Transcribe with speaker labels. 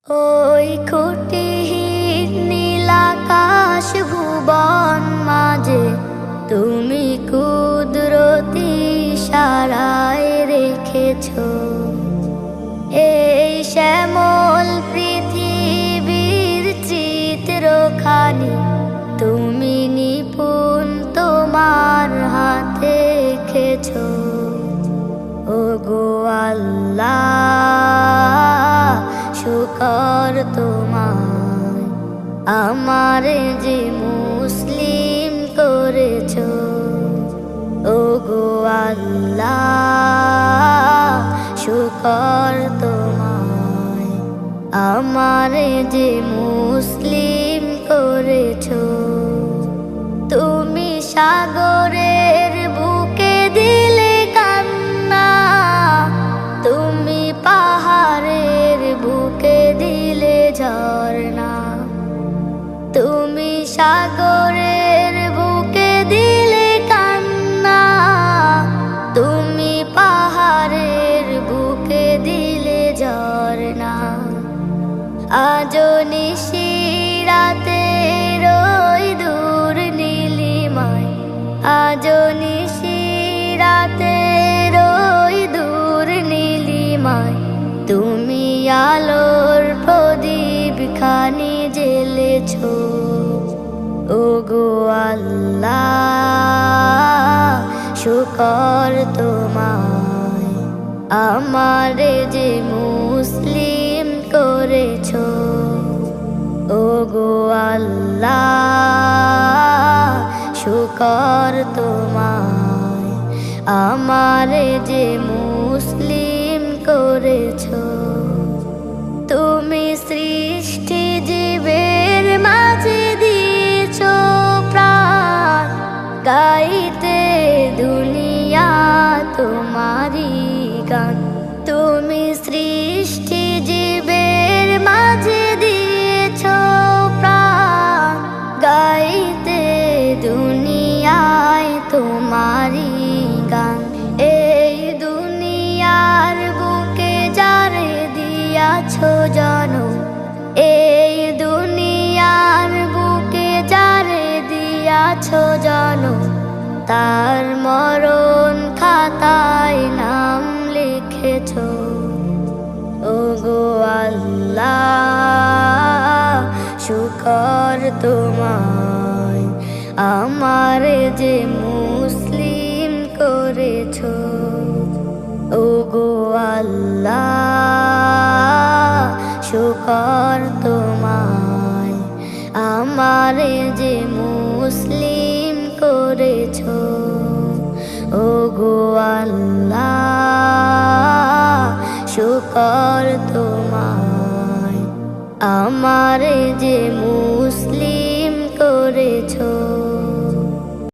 Speaker 1: ওই খুঁটিহীন নীলাকাশ ভুবন মাঝে তুমি কুদরতি ইশারায় রেখেছো এই শ্যামল পৃথিবীর চিত্রখানি তুমি নিপুণ তোমার হাতে এঁকেছো। ওগো আল্লাহ শুকর তোমায় আমার যে মুসলিম করেছো। ওগো আল্লাহ শুকর তোমায় আমার যে মুসলিম করেছো। তুমি সাগরের বুকে দিলে কান্না, তুমি পাহাড়ের বুকে দিলে ঝরনা, তুমি সাগরের বুকে দিলে কান্না, তুমি পাহাড়ের বুকে দিলে ঝরনা। আজো নিশিরাতে রই দূর নীলিমায়, আজো নিশিরাতে রই দূর নীলিমায়, তুমি আলোর প্রদীপ খানি জ্বেলেছো। ওগো আল্লাহ শুকর তোমায় আমার যে মুসলিম করেছো। ওগো আল্লাহ শুকর তোমায় আমার যে মুসলিম করেছো। তুমি সৃষ্টি জীবের মাঝে দিয়েছো প্রাণ, গাইতে দুনিয়া তোমারি গান। তুমি সৃষ্টি জীবের মাঝে দিয়েছো প্রাণ, গাইতে দুনিয়ায় তোমারি গান। এই দুনিয়ার বুকে যারে দিয়াছো জনম, এই দুনিয়ার বুকে যারে দিয়াছো জনম, তার মরণ খাতায় নাম লিখেছো। ওগো আল্লাহ শুকর তোমায় আমার যে মুসলিম করেছো। ওগো আল্লাহ শুকর তোমায় আমার যে মুসলিম করেছো। ওগো আল্লাহ শুকর তোমায় আমার যে মুসলিম করেছো।